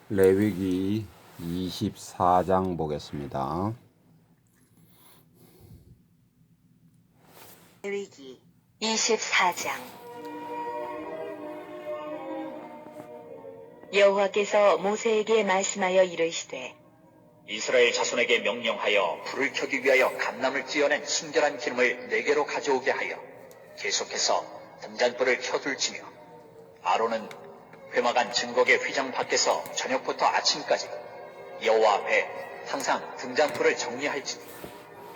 레위기 24장 보겠습니다. 레위기 24장. 여호와께서 모세에게 말씀하여 이르시되 이스라엘 자손에게 명령하여 불을 켜기 위하여 감람을 찌어낸 순결한 기름을 네개로 가져오게 하여 계속해서 등잔불을 켜둘지며 아론은 회막안 증거계 휘장 밖에서 저녁부터 아침까지 여호와 앞에 항상 등잔불을 정리할지니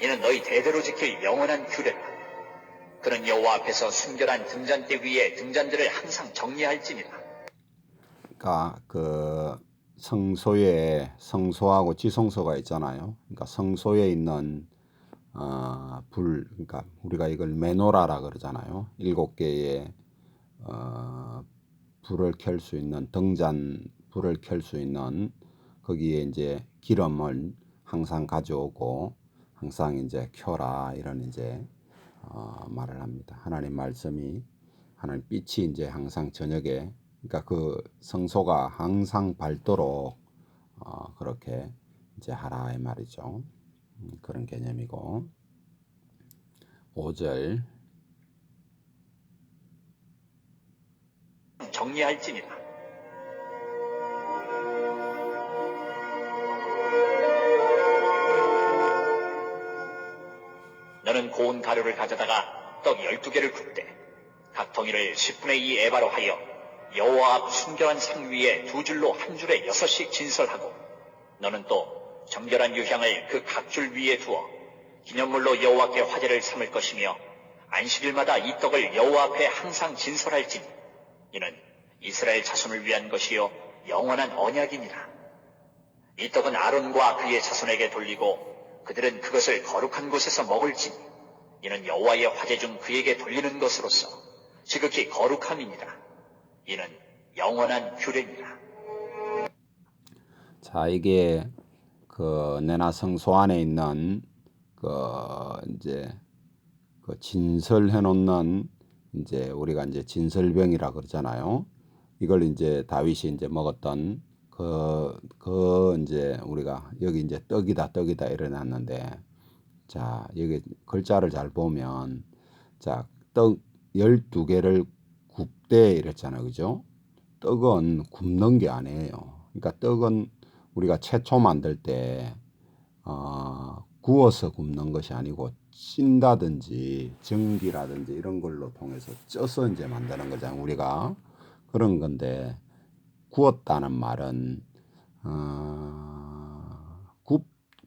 이는 너희 대대로 지킬 영원한 규례라. 그는 여호와 앞에서 순결한 등잔대 위에 등잔들을 항상 정리할지니라. 그러니까 그 성소에 성소하고 지성소가 있잖아요. 그러니까 성소에 있는 불, 그러니까 우리가 이걸 메노라라 그러잖아요. 7개의 불을 켤 수 있는 등잔 불을 켤 수 있는 거기에 이제 기름을 항상 가져오고 항상 이제 켜라 이런 이제 말을 합니다. 하나님 말씀이 하나님 빛이 이제 항상 저녁에 그러니까 그 성소가 항상 밝도록 그렇게 이제 하라 이 말이죠. 그런 개념이고 5절 정리할지니라. 너는 고운 가루를 가져다가 떡 12개를 굽되 각 덩이를 10분의 2 에바로 하여 여호와 앞 순결한 상 위에 두 줄로 한 줄에 6씩 진설하고 너는 또 정결한 유향을 그 각 줄 위에 두어 기념물로 여호와께 화제를 삼을 것이며 안식일마다 이 떡을 여호와 앞에 항상 진설할지니 이는 이스라엘 자손을 위한 것이요 영원한 언약이니라. 이 떡은 아론과 그의 자손에게 돌리고 그들은 그것을 거룩한 곳에서 먹을지니 이는 여호와의 화제 중 그에게 돌리는 것으로서 지극히 거룩함이니라. 이는 영원한 규례니라. 자 이게 그 내나 성소 안에 있는 그 이제 그 진설해 놓는 이제 우리가 이제 진설병이라 그러잖아요. 이걸 이제 다윗이 이제 먹었던 그 이제 우리가 여기 이제 떡이다 이래놨는데 자 여기 글자를 잘 보면 자 떡 12개를 굽되 이랬잖아요. 그죠? 떡은 굽는 게 아니에요. 그러니까 떡은 우리가 채초 만들 때 구워서 굽는 것이 아니고 찐다든지 전기라든지 이런 걸로 통해서 쪄서 이제 만드는 거잖아요. 우리가 그런 건데 구웠다는 말은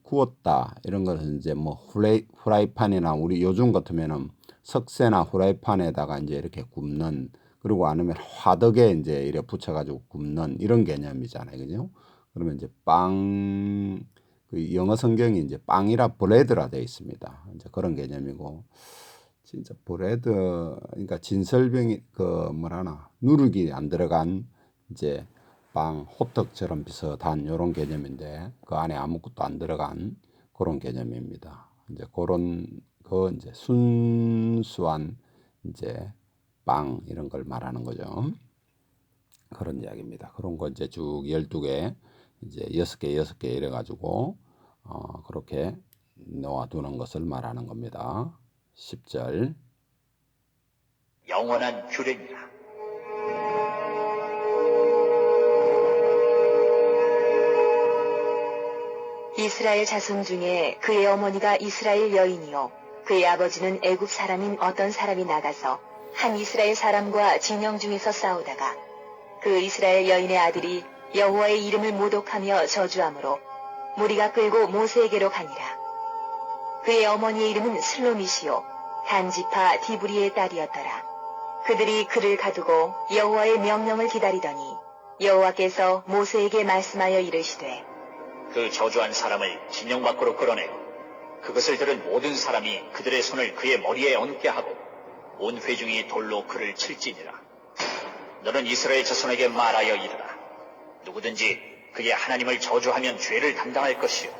구웠다 이런 것은 이제 뭐 후라이팬이나 우리 요즘 같으면은 석쇠나 후라이팬에다가 이제 이렇게 굽는 그리고 아니면 화덕에 이제 이렇게 붙여가지고 굽는 이런 개념이잖아요, 그죠? 그러면 이제 그 영어 성경이 이제 빵이라 브레드라 되어 있습니다. 이제 그런 개념이고 진짜 브레드 그러니까 진설병이 그 뭐라나 누룩이 안 들어간 이제 빵 호떡처럼 비슷한 이런 개념인데 그 안에 아무것도 안 들어간 그런 개념입니다. 이제 그런 그 이제 순수한 이제 빵 이런 걸 말하는 거죠. 그런 이야기입니다. 그런 거 이제 쭉 12개 이제 6개 이래 가지고 그렇게 놓아두는 것을 말하는 겁니다. 10절 영원한 규례니라. 이스라엘 자손 중에 그의 어머니가 이스라엘 여인이요 그의 아버지는 애굽 사람인 어떤 사람이 나가서 한 이스라엘 사람과 진영 중에서 싸우다가 그 이스라엘 여인의 아들이 여호와의 이름을 모독하며 저주함으로 무리가 끌고 모세에게로 가니라. 그의 어머니의 이름은 슬로미시요 단지파 디브리의 딸이었더라. 그들이 그를 가두고 여호와의 명령을 기다리더니 여호와께서 모세에게 말씀하여 이르시되 그 저주한 사람을 진영 밖으로 끌어내고 그것을 들은 모든 사람이 그들의 손을 그의 머리에 얹게 하고 온 회중이 돌로 그를 칠지니라. 너는 이스라엘 자손에게 말하여 이르라. 누구든지 그의 하나님을 저주하면 죄를 담당할 것이요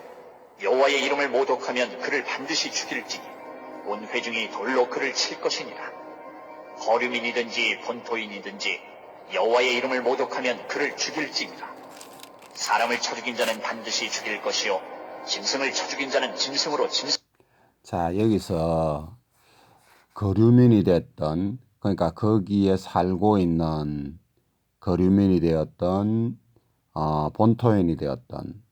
여호와의 이름을 모독하면 그를 반드시 죽일지니 온 회중이 돌로 그를 칠 것이니라. 거류민이든지 본토인이든지 여호와의 이름을 모독하면 그를 죽일지니라. 사람을 쳐 죽인 자는 반드시 죽일 것이요 짐승을 쳐 죽인 자는 짐승으로 짐승. 자, 여기서 거류민이 됐던, 그러니까 거기에 살고 있는 거류민이 되었던, 본토인이 되었던,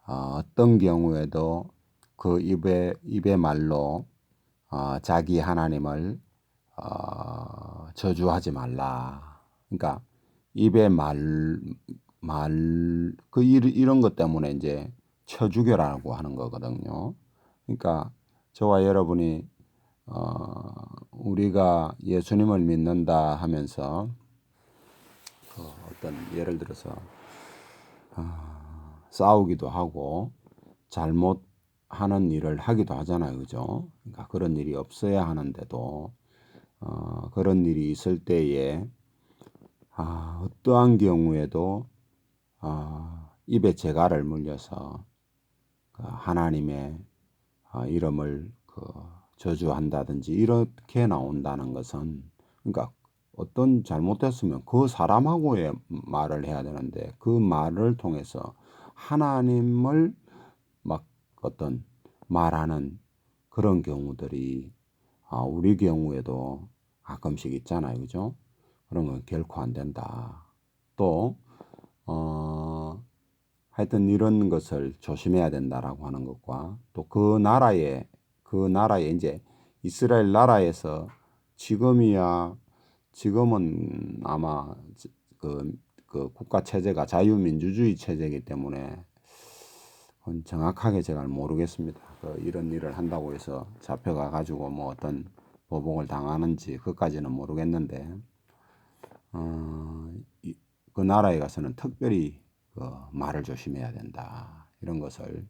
어떤 경우에도 그 입의 말로 자기 하나님을 저주하지 말라. 그러니까 입의 이런 것 때문에 이제 쳐 죽여라고 하는 거거든요. 그러니까 저와 여러분이 우리가 예수님을 믿는다 하면서 어떤 예를 들어서 싸우기도 하고 잘못하는 일을 하기도 하잖아요, 그죠? 그러니까 그런 일이 없어야 하는데도 그런 일이 있을 때에 어떠한 경우에도 입에 재갈을 물려서 하나님의 이름을 저주한다든지 이렇게 나온다는 것은, 그러니까 어떤 잘못했으면 그 사람하고의 말을 해야 되는데 그 말을 통해서 하나님을 막 어떤 말하는 그런 경우들이 우리 경우에도 가끔씩 있잖아요, 그죠? 그런 건 결코 안 된다. 또 하여튼 이런 것을 조심해야 된다라고 하는 것과 또 그 나라에 이제 이스라엘 나라에서 지금은 아마 그 국가 체제가 자유민주주의 체제이기 때문에 그건 정확하게 제가 모르겠습니다. 이런 일을 한다고 해서 잡혀가 가지고 뭐 어떤 보복을 당하는지 그것까지는 모르겠는데 그 나라에 가서는 특별히 말을 조심해야 된다. 이런 것을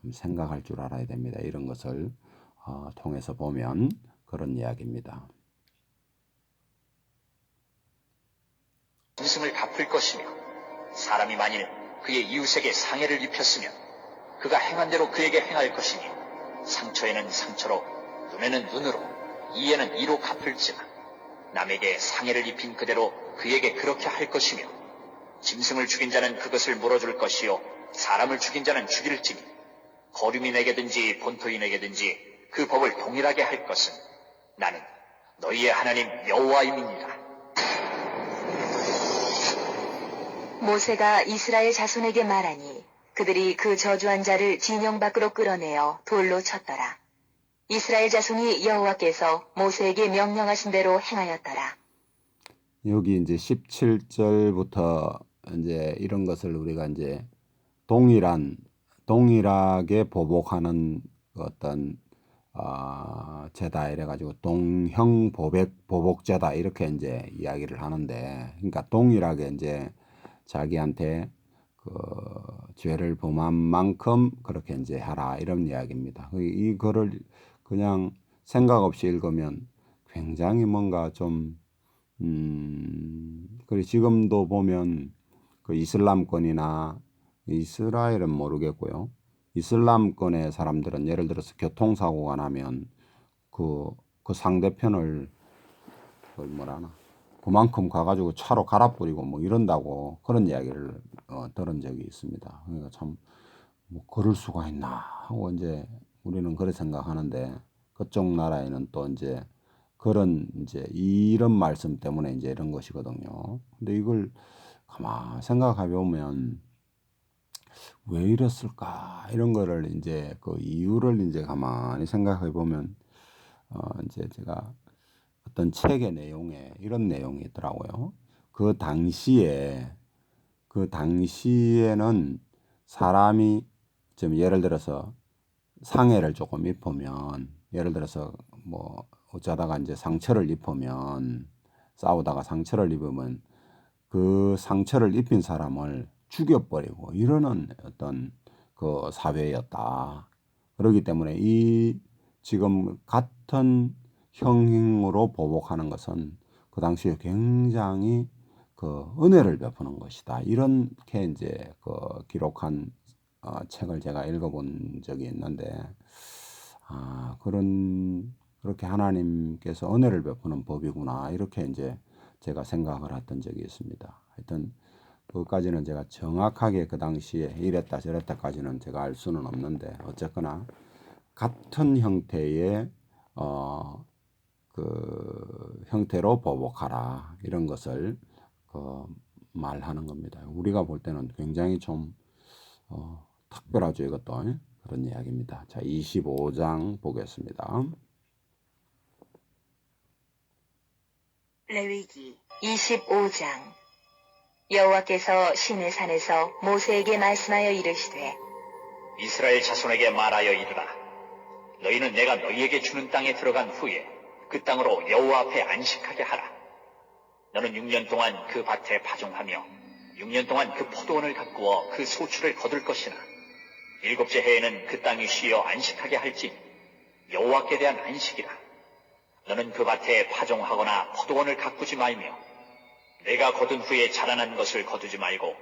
좀 생각할 줄 알아야 됩니다. 이런 것을 통해서 보면 그런 이야기입니다. 짐승을 갚을 것이며 사람이 만일 그의 이웃에게 상해를 입혔으면 그가 행한 대로 그에게 행할 것이니 상처에는 상처로 눈에는 눈으로 이에는 이로 갚을지만 남에게 상해를 입힌 그대로 그에게 그렇게 할 것이며 짐승을 죽인 자는 그것을 물어줄 것이요 사람을 죽인 자는 죽일지니 거류민에게든지 본토인에게든지 그 법을 동일하게 할 것은 나는 너희의 하나님 여호와임이니라. 모세가 이스라엘 자손에게 말하니 그들이 그 저주한 자를 진영 밖으로 끌어내어 돌로 쳤더라. 이스라엘 자손이 여호와께서 모세에게 명령하신 대로 행하였더라. 여기 이제 17절부터 이제 이런 것을 우리가 이제 동일하게 보복하는 어떤 제다 이래 가지고 동형 보복제다 이렇게 이제 이야기를 하는데, 그러니까 동일하게 이제 자기한테 그 죄를 범한 만큼 그렇게 이제 하라 이런 이야기입니다. 이 글을 그냥 생각 없이 읽으면 굉장히 뭔가 좀 그리고 지금도 보면 그 이슬람권이나 이스라엘은 모르겠고요. 이슬람권의 사람들은 예를 들어서 교통사고가 나면 그 상대편을 뭐라나 그만큼 가가지고 차로 갈아버리고 뭐 이런다고 그런 이야기를 들은 적이 있습니다. 그러니까 참 뭐 그럴 수가 있나 하고 이제 우리는 그렇게 생각하는데 그쪽 나라에는 또 이제 그런 이제 이런 말씀 때문에 이제 이런 것이거든요. 근데 이걸 가만 생각해 보면 왜 이랬을까 이런 거를 이제 그 이유를 이제 가만히 생각해 보면 이제 제가 어떤 책의 내용에 이런 내용이 있더라고요. 그 당시에는 사람이 좀 예를 들어서 상해를 조금 입으면, 예를 들어서 뭐 어쩌다가 이제 상처를 입으면, 싸우다가 상처를 입으면 그 상처를 입힌 사람을 죽여버리고 이러는 어떤 그 사회였다. 그렇기 때문에 이 지금 같은 형행으로 보복하는 것은 그 당시에 굉장히 그 은혜를 베푸는 것이다. 이렇게 이제 그 기록한 책을 제가 읽어본 적이 있는데, 그렇게 하나님께서 은혜를 베푸는 법이구나. 이렇게 이제 제가 생각을 했던 적이 있습니다. 하여튼, 그것까지는 제가 정확하게 그 당시에 이랬다 저랬다까지는 제가 알 수는 없는데 어쨌거나 같은 형태의 그 형태로 보복하라 이런 것을 말하는 겁니다. 우리가 볼 때는 굉장히 좀 특별하죠. 이것도 그런 이야기입니다. 자, 25장 보겠습니다. 레위기 25장. 여호와께서 시내산에서 모세에게 말씀하여 이르시되 이스라엘 자손에게 말하여 이르라. 너희는 내가 너희에게 주는 땅에 들어간 후에 그 땅으로 여호와 앞에 안식하게 하라. 너는 6년 동안 그 밭에 파종하며 6년 동안 그 포도원을 가꾸어 그 소출을 거둘 것이나 7째 해에는 그 땅이 쉬어 안식하게 할지 여호와께 대한 안식이라. 너는 그 밭에 파종하거나 포도원을 가꾸지 말며 내가 거둔 후에 자라난 것을 거두지 말고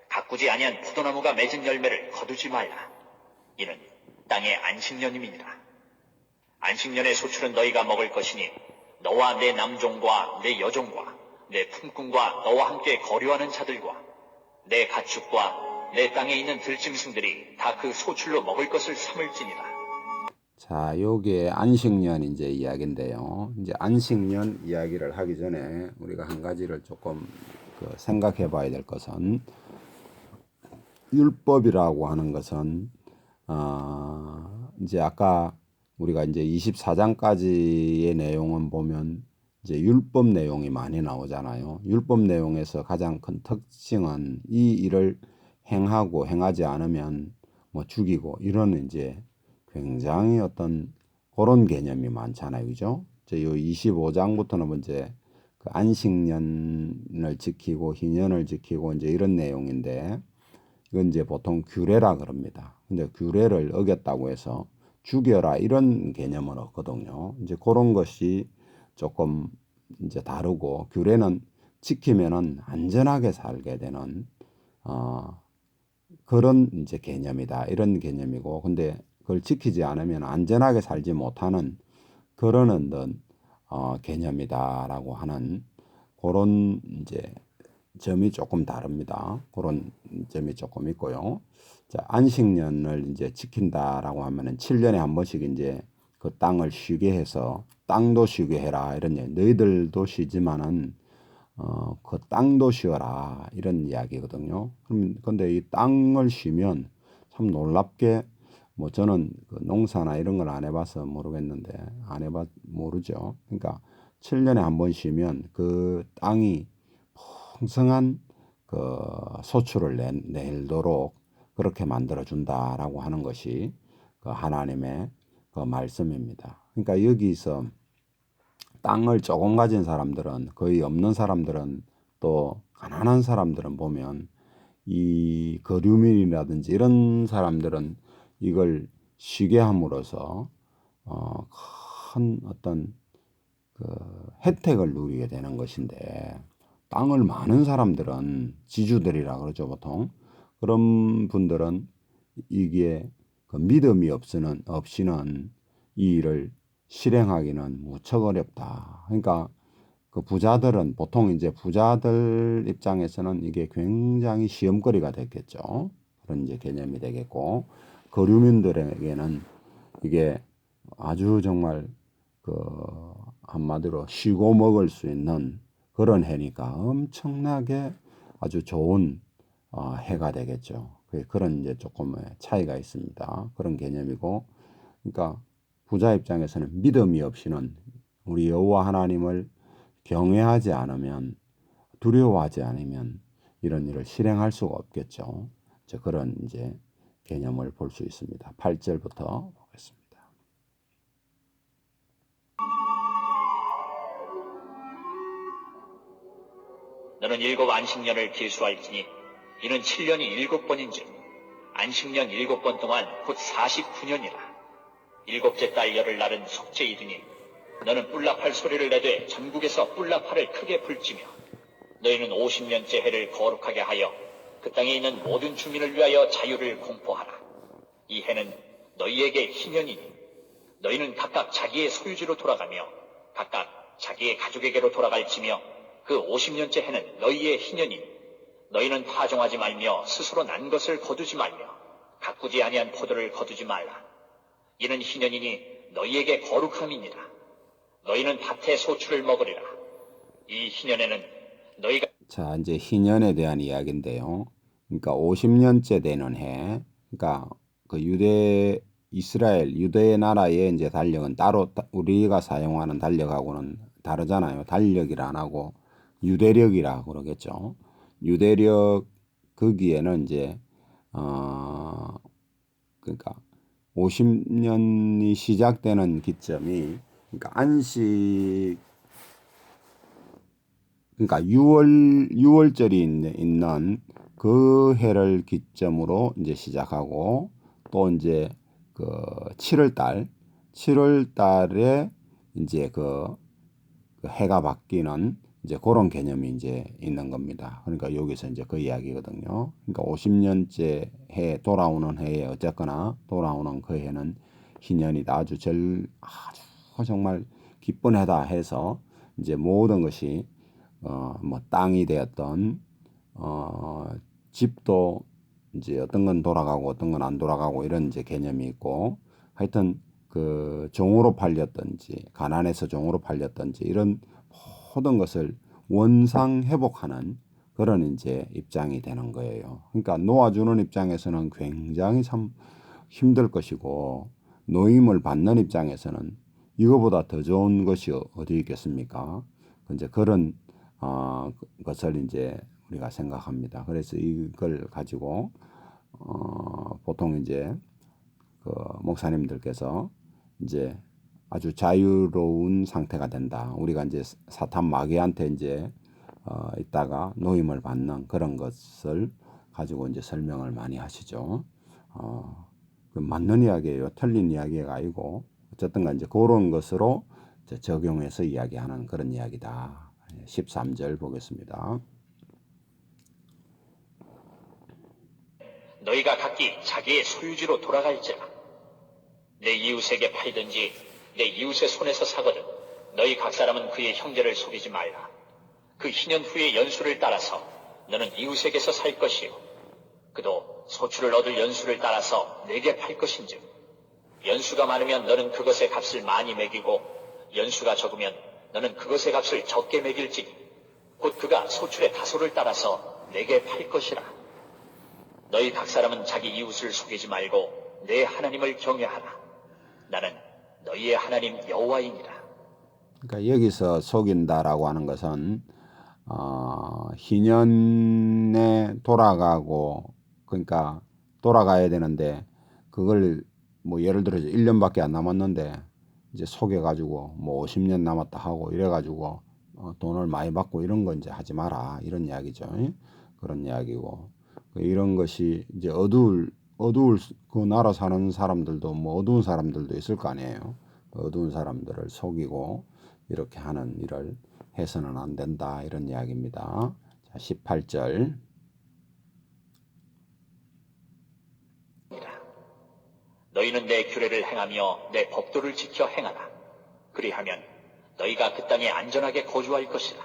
가꾸지 아니한 포도나무가 맺은 열매를 거두지 말라. 이는 땅의 안식년임이니라. 안식년의 소출은 너희가 먹을 것이니 너와 내 남종과 내 여종과 내 품꾼과 너와 함께 거류하는 자들과 내 가축과 내 땅에 있는 들짐승들이 다 그 소출로 먹을 것을 삼을지니라. 자, 요게 안식년 이제 이야기인데요. 이제 안식년 이야기를 하기 전에 우리가 한 가지를 조금 생각해 봐야 될 것은 율법이라고 하는 것은 이제 아까 우리가 이제 24장까지의 내용은 보면 이제 율법 내용이 많이 나오잖아요. 율법 내용에서 가장 큰 특징은 이 일을 행하고 행하지 않으면 뭐 죽이고 이런 이제 굉장히 어떤 그런 개념이 많잖아요. 그죠? 이 25장부터는 이제 그 안식년을 지키고 희년을 지키고 이제 이런 내용인데 이건 이제 보통 규례라 그럽니다. 근데 규례를 어겼다고 해서 죽여라 이런 개념은 없거든요. 이제 그런 것이 조금 이제 다르고 규례는 지키면은 안전하게 살게 되는 그런 이제 개념이다. 이런 개념이고 근데 그걸 지키지 않으면 안전하게 살지 못하는 그런 어떤 개념이다라고 하는 그런 이제 점이 조금 다릅니다. 그런 점이 조금 있고요. 자, 안식년을 이제 지킨다라고 하면은 7년에 한 번씩 이제 그 땅을 쉬게 해서 땅도 쉬게 해라 이런 얘기. 너희들도 쉬지만은 그 땅도 쉬어라 이런 이야기거든요. 근데 이 땅을 쉬면 참 놀랍게 뭐 저는 그 농사나 이런 걸 안 해봐서 모르겠는데 모르죠. 그러니까 7년에 한 번 쉬면 그 땅이 풍성한 그 소출을 내도록 그렇게 만들어 준다라고 하는 것이 그 하나님의 그 말씀입니다. 그러니까 여기서 땅을 조금 가진 사람들은 거의 없는 사람들은 또 가난한 사람들은 보면 이 거류민이라든지 이런 사람들은 이걸 쉬게 함으로써 큰 어떤 그 혜택을 누리게 되는 것인데 땅을 많은 사람들은 지주들이라 그러죠 보통 그런 분들은 이게 그 믿음이 없이는 이 일을 실행하기는 무척 어렵다. 그러니까 그 부자들은 보통 이제 부자들 입장에서는 이게 굉장히 시험거리가 됐겠죠. 그런 이제 개념이 되겠고 거류민들에게는 이게 아주 정말 그 한마디로 쉬고 먹을 수 있는 그런 해니까 엄청나게 아주 좋은 해가 되겠죠. 그런 이제 조금의 차이가 있습니다. 그런 개념이고, 그러니까 부자 입장에서는 믿음이 없이는 우리 여호와 하나님을 경외하지 않으면 두려워하지 않으면 이런 일을 실행할 수가 없겠죠. 그런 이제 개념을 볼 수 있습니다. 8절부터 보겠습니다. 너는 7 안식년을 계수할지니 이는 7년이 7번인즉 안식년 7번 동안 곧 49년이라. 7째 달 열흘날은 속죄이드니 너는 뿔납할 소리를 내되 전국에서 뿔납할을 크게 불지며 너희는 50년째 해를 거룩하게 하여 그 땅에 있는 모든 주민을 위하여 자유를 공포하라. 이 해는 너희에게 희년이니 너희는 각각 자기의 소유지로 돌아가며 각각 자기의 가족에게로 돌아갈지며 그 50년째 해는 너희의 희년이니 너희는 파종하지 말며 스스로 난 것을 거두지 말며 가꾸지 아니한 포도를 거두지 말라. 이는 희년이니 너희에게 거룩함이니라. 너희는 밭의 소출을 먹으리라. 이 희년에는 너희가 자, 이제 희년에 대한 이야기인데요. 그러니까 50년째 되는 해, 그러니까 그 이스라엘, 유대 나라의 이제 달력은 따로 우리가 사용하는 달력하고는 다르잖아요. 달력이라 안 하고 유대력이라 그러겠죠. 유대력 거기에는 이제 그러니까 50년이 시작되는 기점이 그러니까 그러니까 6월절이 있는 그 해를 기점으로 이제 시작하고 또 이제 그 7월 달에 이제 그 해가 바뀌는 이제 그런 개념이 이제 있는 겁니다. 그러니까 여기서 이제 그 이야기거든요. 그러니까 50년째 해 돌아오는 해에 어쨌거나 돌아오는 그 해는 희년이다. 아주 정말 기쁜 해다 해서 이제 모든 것이 뭐 땅이 되었던 집도 이제 어떤 건 돌아가고 어떤 건 안 돌아가고 이런 이제 개념이 있고 하여튼 그 종으로 팔렸든지 가난해서 종으로 팔렸든지 이런 모든 것을 원상 회복하는 그런 이제 입장이 되는 거예요. 그러니까 놓아주는 입장에서는 굉장히 참 힘들 것이고 노임을 받는 입장에서는 이거보다 더 좋은 것이 어디 있겠습니까? 이제 그런 것을 이제 우리가 생각합니다. 그래서 이걸 가지고 보통 이제 그 목사님들께서 이제 아주 자유로운 상태가 된다. 우리가 이제 사탄 마귀한테 이제 있다가 노임을 받는 그런 것을 가지고 이제 설명을 많이 하시죠. 그 맞는 이야기예요. 틀린 이야기가 아니고 어쨌든가 이제 그런 것으로 이제 적용해서 이야기하는 그런 이야기다. 13절 보겠습니다. 너희가 각기 자기의 소유지로 돌아갈지라. 내 이웃에게 팔든지 내 이웃의 손에서 사거든 너희 각 사람은 그의 형제를 속이지 말라. 그 희년 후의 연수를 따라서 너는 이웃에게서 살 것이요 그도 소출을 얻을 연수를 따라서 내게 팔 것인즉 연수가 많으면 너는 그것의 값을 많이 매기고 연수가 적으면 너는 그것의 값을 적게 매길지니 곧 그가 소출의 다소를 따라서 내게 팔 것이라. 너희 각 사람은 자기 이웃을 속이지 말고 내 하나님을 경외하라. 나는 너희의 하나님 여호와이니라. 그러니까 여기서 속인다라고 하는 것은 희년에 돌아가고 그러니까 돌아가야 되는데 그걸 뭐 예를 들어서 1년밖에 안 남았는데 이제 속여가지고 뭐 50년 남았다 하고 이래가지고 돈을 많이 받고 이런 거 이제 하지 마라 이런 이야기죠. 그런 이야기고 이런 것이 이제 어두울 그 나라 사는 사람들도 뭐 어두운 사람들도 있을 거 아니에요. 어두운 사람들을 속이고 이렇게 하는 일을 해서는 안 된다 이런 이야기입니다. 자, 18절. 너희는 내 규례를 행하며 내 법도를 지켜 행하라. 그리하면 너희가 그 땅에 안전하게 거주할 것이라.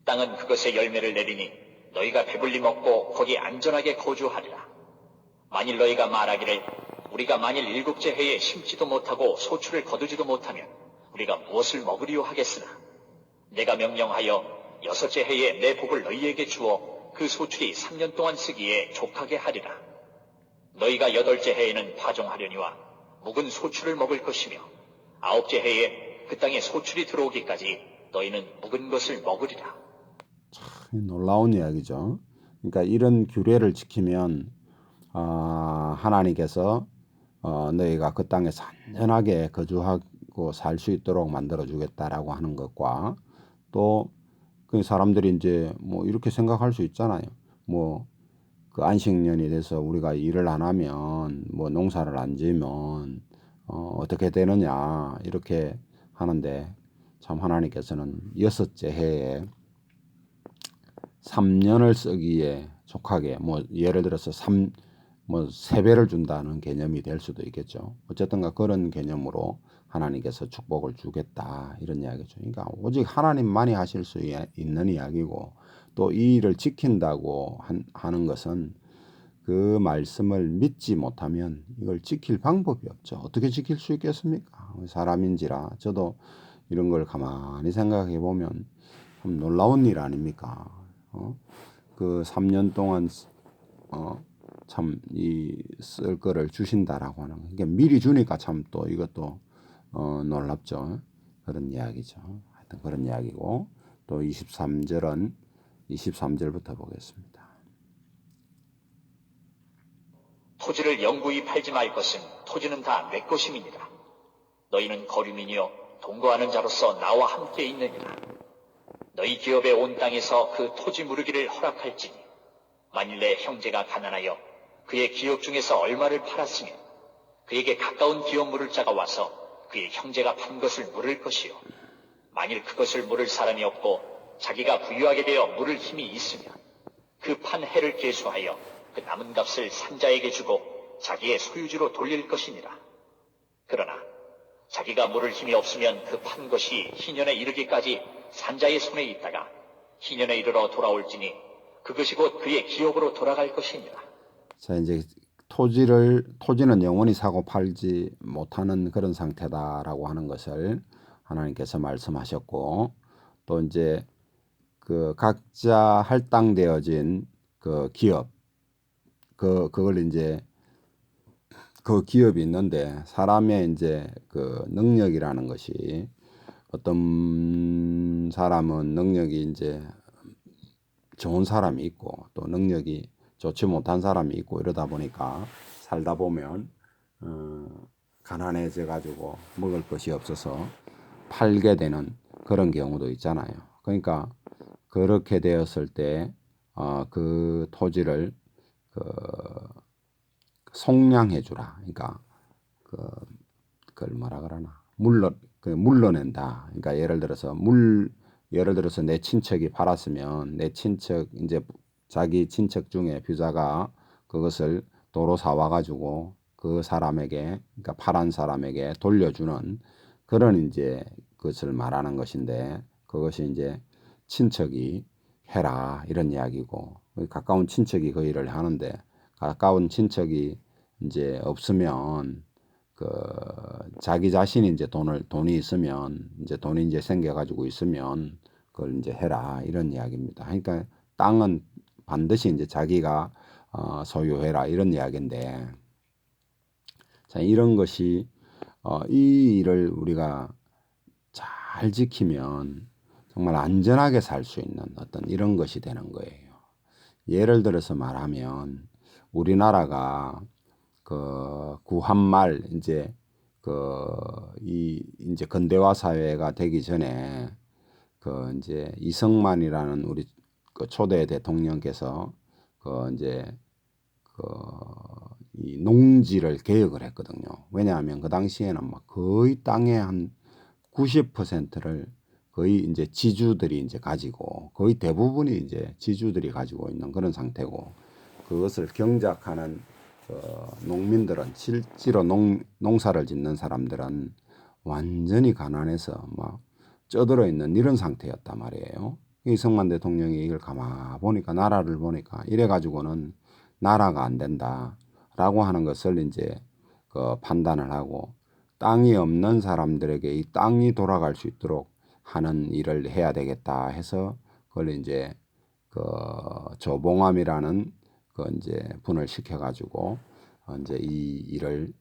땅은 그것의 열매를 내리니 너희가 배불리 먹고 거기 안전하게 거주하리라. 만일 너희가 말하기를 우리가 만일 7째 해에 심지도 못하고 소출을 거두지도 못하면 우리가 무엇을 먹으리요 하겠으나 내가 명령하여 6째 해에 내 복을 너희에게 주어 그 소출이 3년 동안 쓰기에 족하게 하리라. 너희가 8째 해에는 파종하려니와 묵은 소출을 먹을 것이며 9째 해에 그 땅에 소출이 들어오기까지 너희는 묵은 것을 먹으리라. 놀라운 이야기죠. 그러니까 이런 규례를 지키면 하나님께서 너희가 그 땅에서 안전하게 거주하고 살 수 있도록 만들어 주겠다라고 하는 것과 또 그 사람들이 이제 뭐 이렇게 생각할 수 있잖아요. 뭐 그 안식년이 돼서 우리가 일을 안 하면 뭐 농사를 안 지으면 어떻게 되느냐 이렇게 하는데 참 하나님께서는 6째 해에 3년을 쓰기에 족하게 뭐 예를 들어서 3배를 준다는 개념이 될 수도 있겠죠. 어쨌든가 그런 개념으로 하나님께서 축복을 주겠다 이런 이야기죠. 그러니까 오직 하나님만이 하실 수 있는 이야기고 또 이 일을 지킨다고 하는 것은 그 말씀을 믿지 못하면 이걸 지킬 방법이 없죠. 어떻게 지킬 수 있겠습니까? 사람인지라 저도 이런 걸 가만히 생각해 보면 참 놀라운 일 아닙니까? 그 3년 동안 참 이 쓸 거를 주신다라고 하는 거. 그러니까 미리 주니까 참 또 이것도 놀랍죠. 그런 이야기죠. 하여튼 그런 이야기고 또 23절은 23절부터 보겠습니다. 토지를 영구히 팔지 말 것은 토지는 다 내 것임이니라. 너희는 거류민이요 동거하는 자로서 나와 함께 있느니라. 너희 기업의 온 땅에서 그 토지 무르기를 허락할지니 만일 내 형제가 가난하여 그의 기업 중에서 얼마를 팔았으면 그에게 가까운 기업 물을 자가 와서 그의 형제가 판 것을 물을 것이요 만일 그것을 물을 사람이 없고 자기가 부유하게 되어 물을 힘이 있으면 그 판 해를 계수하여 그 남은 값을 산자에게 주고 자기의 소유주로 돌릴 것이니라. 그러나 자기가 물을 힘이 없으면 그 판 것이 희년에 이르기까지 산자의 손에 있다가 희년에 이르러 돌아올지니 그것이 곧 그의 기업으로 돌아갈 것이니라. 자, 이제 토지는 영원히 사고 팔지 못하는 그런 상태다라고 하는 것을 하나님께서 말씀하셨고, 또 이제 그 각자 할당되어진 그 기업, 그걸 이제 그 기업이 있는데 사람의 이제 그 능력이라는 것이 어떤 사람은 능력이 이제 좋은 사람이 있고 또 능력이 좋지 못한 사람이 있고 이러다 보니까 살다 보면 가난해져 가지고 먹을 것이 없어서 팔게 되는 그런 경우도 있잖아요. 그러니까 그렇게 되었을 때 그 토지를 속량해 주라. 그러니까 그걸 뭐라 그러나 물러낸다. 그러니까 예를 들어서 내 친척이 팔았으면 내 친척 이제 자기 친척 중에 부자가 그것을 도로 사와 가지고 그 사람에게 그러니까 팔은 사람에게 돌려주는 그런 이제 그것을 말하는 것인데 그것이 이제 친척이 해라 이런 이야기고 가까운 친척이 그 일을 하는데 가까운 친척이 이제 없으면 그 자기 자신이 이제 돈이 있으면 이제 돈이 이제 생겨가지고 있으면 그걸 이제 해라 이런 이야기입니다. 그러니까 땅은 반드시 이제 자기가 소유해라 이런 이야기인데 자 이런 것이 이 일을 우리가 잘 지키면 정말 안전하게 살 수 있는 어떤 이런 것이 되는 거예요. 예를 들어서 말하면 우리나라가 그 구한말 이제 이제 근대화 사회가 되기 전에 그 이제 이승만이라는 우리 그 초대 대통령께서 그 이제 이 농지를 개혁을 했거든요. 왜냐하면 그 당시에는 막 거의 땅의 한 90%를 거의 이제 지주들이 이제 가지고 거의 대부분이 이제 지주들이 가지고 있는 그런 상태고 그것을 경작하는 농민들은 실제로 농사를 짓는 사람들은 완전히 가난해서 막 쪄들어 있는 이런 상태였단 말이에요. 이승만 대통령이 이걸 가만 보니까 나라를 보니까 이래 가지고는 나라가 안 된다라고 하는 것을 이제 판단을 하고 땅이 없는 사람들에게 이 땅이 돌아갈 수 있도록 하는 일을 해야 되겠다 해서 그걸 이제 조봉암이라는 그 이제 분을 시켜가지고 이제 이 일을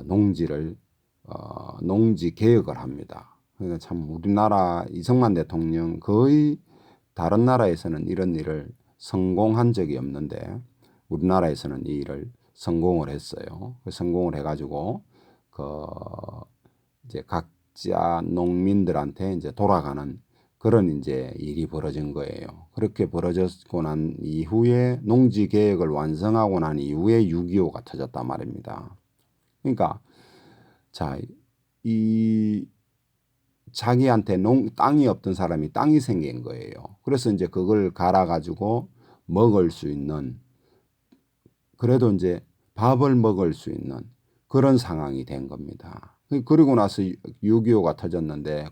농지를 농지 개혁을 합니다. 그러니까 참 우리나라 이승만 대통령 거의 다른 나라에서는 이런 일을 성공한 적이 없는데 우리나라에서는 이 일을 성공을 했어요. 성공을 해가지고 이제 각자 농민들한테 이제 돌아가는 그런 이제 일이 벌어진 거예요. 그렇게 벌어졌고 난 이후에 농지 개혁을 완성하고 난 이후에 6.25가 터졌단 말입니다. 그러니까 자, 이 자기한테 땅이 없던 사람이 땅이 생긴 거예요. 그래서 이제 그걸 갈아가지고 먹을 수 있는 그래도 이제 밥을 먹을 수 있는 그런 상황이 된 겁니다. 그리고 나서 6.25가 터졌는데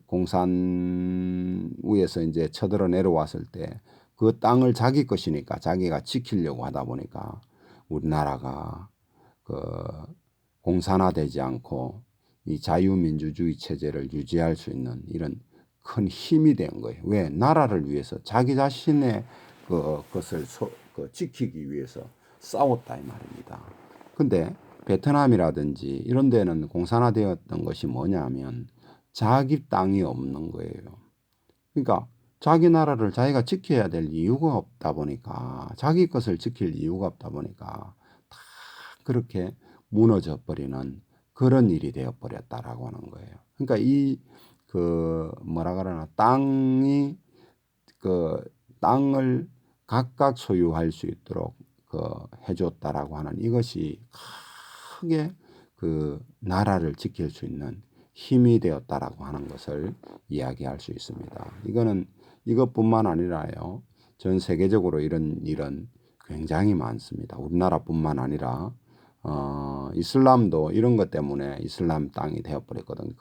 공산 위에서 이제 쳐들어 내려왔을 때 그 땅을 자기 것이니까 자기가 지키려고 하다 보니까 우리나라가 그 공산화되지 않고 이 자유민주주의 체제를 유지할 수 있는 이런 큰 힘이 된 거예요. 왜? 나라를 위해서 자기 자신의 것을 지키기 위해서 싸웠다 이 말입니다. 근데 베트남이라든지 이런 데는 공산화되었던 것이 뭐냐면 자기 땅이 없는 거예요. 그러니까 자기 나라를 자기가 지켜야 될 이유가 없다 보니까 자기 것을 지킬 이유가 없다 보니까 다 그렇게 무너져 버리는 그런 일이 되어 버렸다라고 하는 거예요. 그러니까 이 뭐라 그러나 땅이 땅을 각각 소유할 수 있도록 해줬다라고 하는 이것이 크게 나라를 지킬 수 있는 힘이 되었다라고 하는 것을 이야기할 수 있습니다. 이것뿐만 아니라요. 전 세계적으로 이런 일은 굉장히 많습니다. 우리나라뿐만 아니라 이슬람도 이런 것 때문에 이슬람 땅이 되어버렸거든.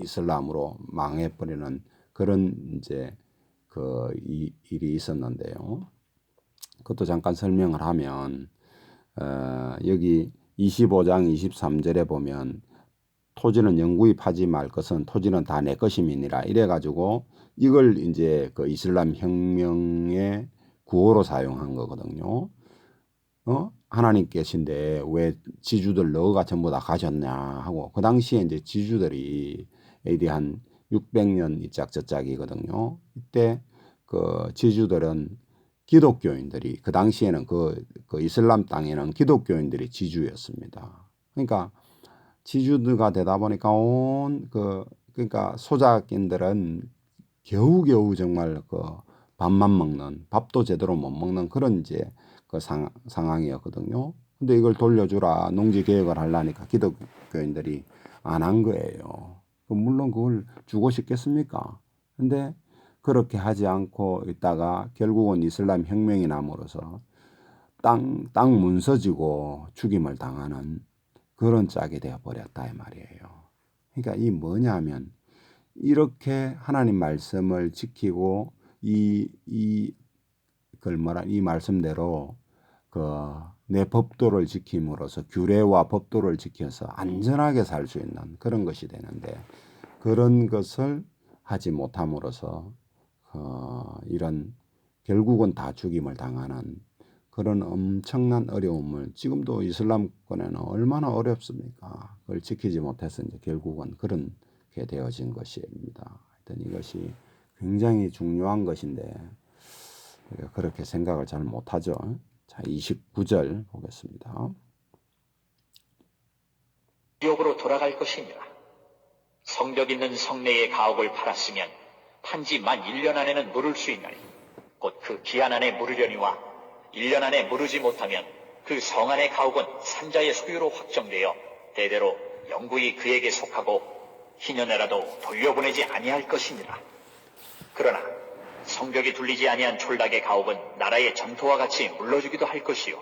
이슬람으로 망해버리는 그런 이제 일이 있었는데요. 그것도 잠깐 설명을 하면 여기 25장 23절에 보면 토지는 영구히 파지 말 것은 토지는 다 내 것임이니라 이래가지고 이걸 이제 이슬람 혁명의 구호로 사용한 거거든요. 하나님 계신데 왜 지주들 너가 전부 다 가졌냐 하고 그 당시에 이제 지주들이 AD 한 600년 이짝저짝이거든요. 이때 지주들은 기독교인들이 그 당시에는 이슬람 땅에는 기독교인들이 지주였습니다. 그러니까 지주가 되다 보니까 그러니까 소작인들은 겨우겨우 정말 밥만 먹는 밥도 제대로 못 먹는 그런 이제 상황이었거든요. 근데 이걸 돌려주라 농지 개혁을 하려니까 기독교인들이 안 한 거예요. 물론 그걸 주고 싶겠습니까? 근데 그렇게 하지 않고 있다가 결국은 이슬람 혁명이 남으로써 땅 문서지고 죽임을 당하는 그런 짝이 되어 버렸다 이 말이에요. 그러니까 이 뭐냐면 이렇게 하나님 말씀을 지키고 이 말씀대로 내 법도를 지킴으로써 규례와 법도를 지켜서 안전하게 살 수 있는 그런 것이 되는데 그런 것을 하지 못함으로써 이런 결국은 다 죽임을 당하는 그런 엄청난 어려움을 지금도 이슬람권에는 얼마나 어렵습니까? 그걸 지키지 못해서 이제 결국은 그렇게 되어진 것입니다. 하여튼 이것이 굉장히 중요한 것인데 우리가 그렇게 생각을 잘 못하죠. 자, 29절 보겠습니다. 지옥으로 돌아갈 것이니라. 성벽 있는 성내의 가옥을 팔았으면 판지 만 1년 안에는 물을 수 있나니 곧 그 기한 안에 물으려니와 1년 안에 물으지 못하면 그 성 안의 가옥은 산자의 소유로 확정되어 대대로 영구히 그에게 속하고 희년에라도 돌려보내지 아니할 것이니라. 그러나 성벽이 둘리지 아니한 촌락의 가옥은 나라의 전토와 같이 물러주기도 할 것이요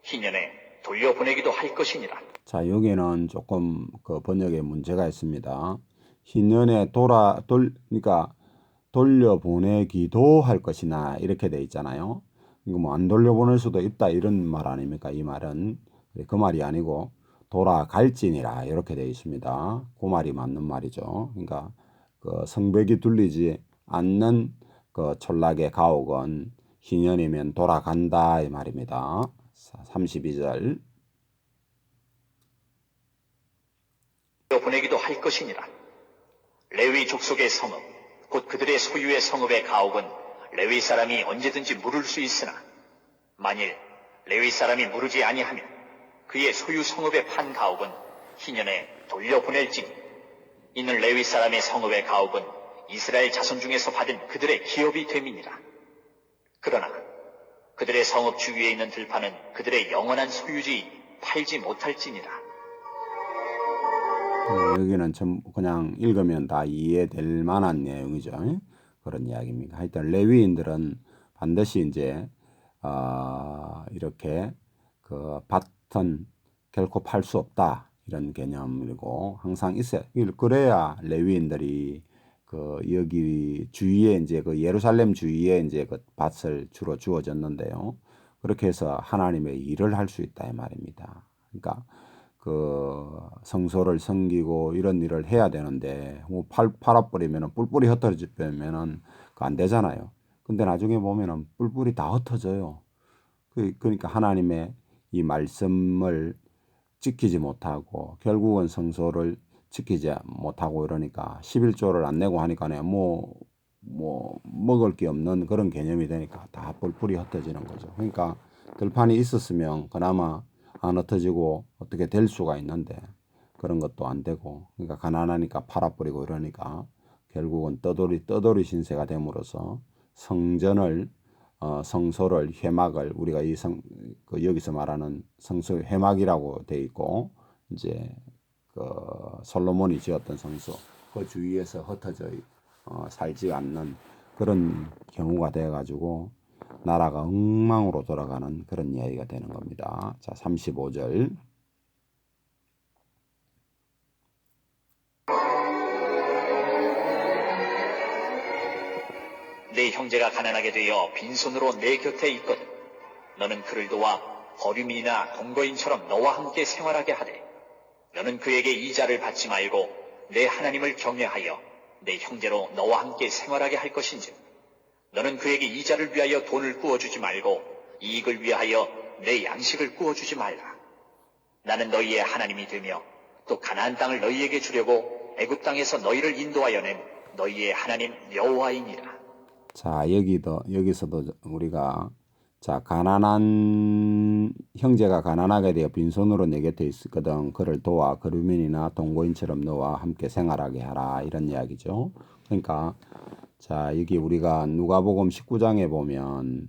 희년에 돌려보내기도 할 것이니라. 자, 여기는 조금 번역에 문제가 있습니다. 희년에 그러니까 돌려보내기도 할 것이나 이렇게 돼 있잖아요. 이거 뭐 안 돌려보낼 수도 있다 이런 말 아닙니까? 이 말은 그 말이 아니고 돌아갈지니라 이렇게 돼 있습니다. 그 말이 맞는 말이죠. 그러니까 성벽이 둘리지 않는 촌락의 가옥은 희년이면 돌아간다 이 말입니다. 32절. 보내기도 할 것이니라. 레위 족속의 성읍, 곧 그들의 소유의 성읍의 가옥은 레위 사람이 언제든지 물을 수 있으나 만일 레위 사람이 물으지 아니하면 그의 소유 성읍의 판 가옥은 희년에 돌려보낼지니 이는 레위 사람의 성읍의 가옥은 이스라엘 자손 중에서 받은 그들의 기업이 됨이니라. 그러나 그들의 성읍 주위에 있는 들판은 그들의 영원한 소유지 팔지 못할지니라. 여기는 그냥 읽으면 다 이해될 만한 내용이죠. 그런 이야기입니다. 하여튼 레위인들은 반드시 이제 이렇게 밭은 결코 팔 수 없다 이런 개념이고 항상 있어요. 그래야 레위인들이 여기 주위에 이제 예루살렘 주위에 이제 밭을 주로 주어졌는데요. 그렇게 해서 하나님의 일을 할 수 있다 이 말입니다. 그러니까 성소를 섬기고 이런 일을 해야 되는데 뭐 팔아버리면은 뿔뿔이 흩어지면은 안 되잖아요. 근데 나중에 보면은 뿔뿔이 다 흩어져요. 그러니까 하나님의 이 말씀을 지키지 못하고 결국은 성소를 지키지 못하고 이러니까 11조를 안 내고 하니까 먹을 게 없는 그런 개념이 되니까 다 뿔뿔이 흩어지는 거죠. 그러니까 들판이 있었으면 그나마 안 흩어지고 어떻게 될 수가 있는데 그런 것도 안 되고 그러니까 가난하니까 팔아버리고 이러니까 결국은 떠돌이 신세가 됨으로써 성소를 회막을 우리가 여기서 말하는 성소 회막이라고 돼 있고 이제 솔로몬이 지었던 성소 그 주위에서 흩어져 살지 않는 그런 경우가 돼 가지고 나라가 엉망으로 돌아가는 그런 이야기가 되는 겁니다. 자, 35절. 내 형제가 가난하게 되어 빈손으로 내 곁에 있거든 너는 그를 도와 거류민이나 동거인처럼 너와 함께 생활하게 하되 너는 그에게 이자를 받지 말고 내 하나님을 경외하여 내 형제로 너와 함께 생활하게 할 것인즉 너는 그에게 이자를 위하여 돈을 구워주지 말고 이익을 위하여 내 양식을 구워주지 말라. 나는 너희의 하나님이 되며 또 가나안 땅을 너희에게 주려고 애굽 땅에서 너희를 인도하여 낸 너희의 하나님 여호와이니라. 자, 여기서도 우리가 가난한 형제가 가난하게 되어 빈손으로 내 곁에 있거든 그를 도와 거류민이나 동거인처럼 너와 함께 생활하게 하라 이런 이야기죠. 그러니까 자, 여기 우리가 누가복음 19장에 보면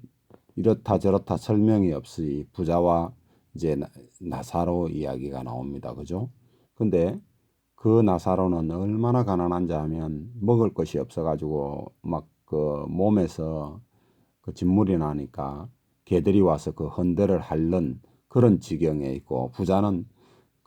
이렇다 저렇다 설명이 없이 부자와 이제 나사로 이야기가 나옵니다. 그죠? 근데 그 나사로는 얼마나 가난한지 하면 먹을 것이 없어가지고 막 몸에서 진물이 나니까 개들이 와서 헌대를 핥는 그런 지경에 있고 부자는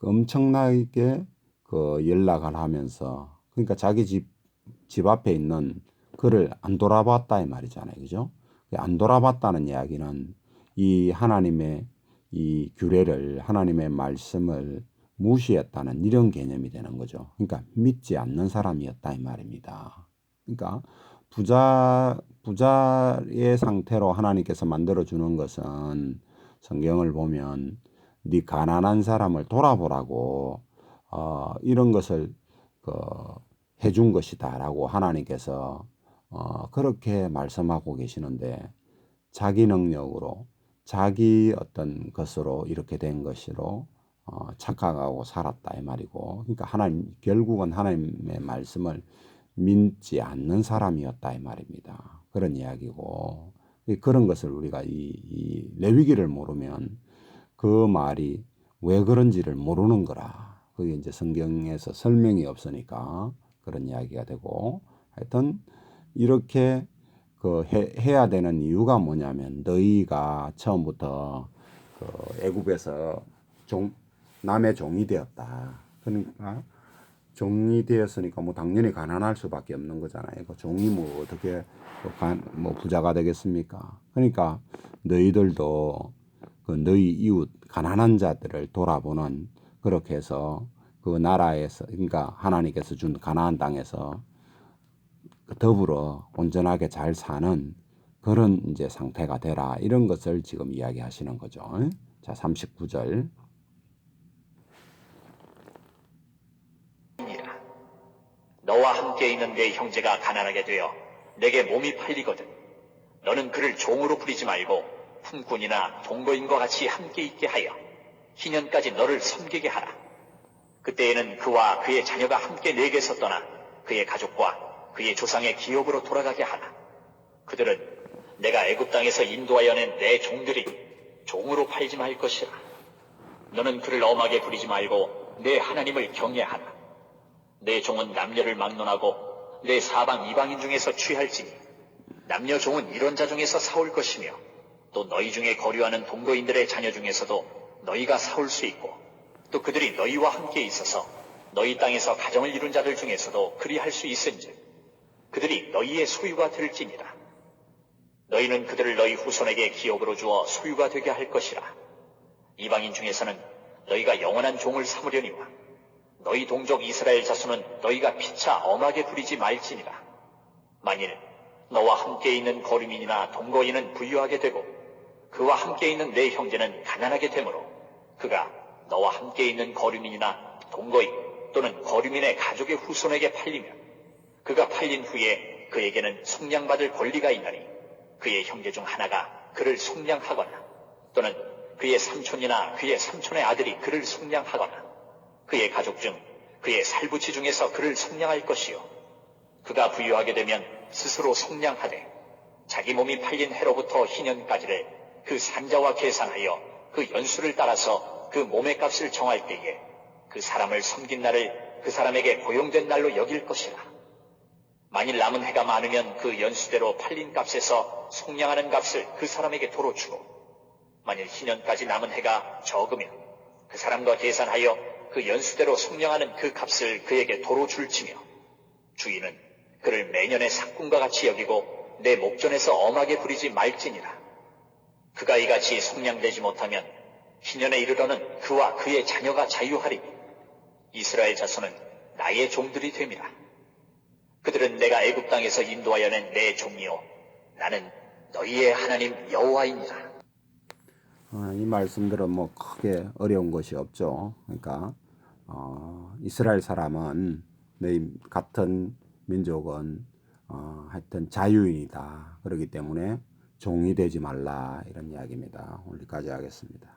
엄청나게 연락을 하면서 그러니까 자기 집 앞에 있는 그를 안 돌아봤다 이 말이잖아요. 그죠? 안 돌아봤다는 이야기는 이 하나님의 이 규례를 하나님의 말씀을 무시했다는 이런 개념이 되는 거죠. 그러니까 믿지 않는 사람이었다 이 말입니다. 그러니까 부자의 상태로 하나님께서 만들어주는 것은 성경을 보면 네 가난한 사람을 돌아보라고 이런 것을 해준 것이다라고 하나님께서 그렇게 말씀하고 계시는데 자기 능력으로 자기 어떤 것으로 이렇게 된 것으로 착각하고 살았다 이 말이고 그러니까 결국은 하나님의 말씀을 믿지 않는 사람이었다 이 말입니다. 그런 이야기고 그런 것을 우리가 이 레위기를 모르면 그 말이 왜 그런지를 모르는 거라. 그게 이제 성경에서 설명이 없으니까 그런 이야기가 되고 하여튼 이렇게 해야 되는 이유가 뭐냐면 너희가 처음부터 애굽에서 남의 종이 되었다. 그러니까 종이 되었으니까 뭐 당연히 가난할 수밖에 없는 거잖아요. 종이 뭐 어떻게 부자가 되겠습니까? 그러니까 너희들도 너희 이웃 가난한 자들을 돌아보는 그렇게 해서 그 나라에서 그러니까 하나님께서 준 가나안 땅에서 더불어 온전하게 잘 사는 그런 이제 상태가 되라 이런 것을 지금 이야기하시는 거죠. 자, 39절. 너와 함께 있는 내 형제가 가난하게 되어 내게 몸이 팔리거든 너는 그를 종으로 부리지 말고 품꾼이나 동거인과 같이 함께 있게 하여 희년까지 너를 섬기게 하라. 그때에는 그와 그의 자녀가 함께 내게서 떠나 그의 가족과 그의 조상의 기업으로 돌아가게 하라. 그들은 내가 애굽 땅에서 인도하여 낸 내 종들이 종으로 팔지 말 것이라. 너는 그를 엄하게 부리지 말고 내 하나님을 경외하라. 내 종은 남녀를 막론하고 내 사방 이방인 중에서 취할지니 남녀 종은 이런 자 중에서 사올 것이며 또 너희 중에 거류하는 동거인들의 자녀 중에서도 너희가 사올 수 있고 또 그들이 너희와 함께 있어서 너희 땅에서 가정을 이룬 자들 중에서도 그리할 수 있은즉 그들이 너희의 소유가 될지니라. 너희는 그들을 너희 후손에게 기업으로 주어 소유가 되게 할 것이라. 이방인 중에서는 너희가 영원한 종을 삼으려니와 너희 동족 이스라엘 자손은 너희가 피차 엄하게 부리지 말지니라. 만일 너와 함께 있는 거류민이나 동거인은 부유하게 되고 그와 함께 있는 내 형제는 가난하게 되므로 그가 너와 함께 있는 거류민이나 동거인 또는 거류민의 가족의 후손에게 팔리면 그가 팔린 후에 그에게는 속량받을 권리가 있나니 그의 형제 중 하나가 그를 속량하거나 또는 그의 삼촌이나 그의 삼촌의 아들이 그를 속량하거나 그의 가족 중 그의 살부치 중에서 그를 속량할 것이요 그가 부유하게 되면 스스로 속량하되 자기 몸이 팔린 해로부터 희년까지를 그 산자와 계산하여 그 연수를 따라서 그 몸의 값을 정할 때에 그 사람을 섬긴 날을 그 사람에게 고용된 날로 여길 것이라. 만일 남은 해가 많으면 그 연수대로 팔린 값에서 속량하는 값을 그 사람에게 도로 주고 만일 희년까지 남은 해가 적으면 그 사람과 계산하여 그 연수대로 속량하는 그 값을 그에게 도로 줄지며 주인은 그를 매년의 삭군과 같이 여기고 내 목전에서 엄하게 부리지 말지니라. 그가 이같이 속량되지 못하면 희년에 이르러는 그와 그의 자녀가 자유하리니 이스라엘 자손은 나의 종들이 됨이라. 그들은 내가 애굽 땅에서 인도하여 낸 내 종이요 나는 너희의 하나님 여호와이니라. 이 말씀들은 뭐 크게 어려운 것이 없죠. 그러니까 이스라엘 사람은 너희 같은 민족은 하여튼 자유인이다. 그렇기 때문에 종이 되지 말라 이런 이야기입니다. 오늘까지 하겠습니다.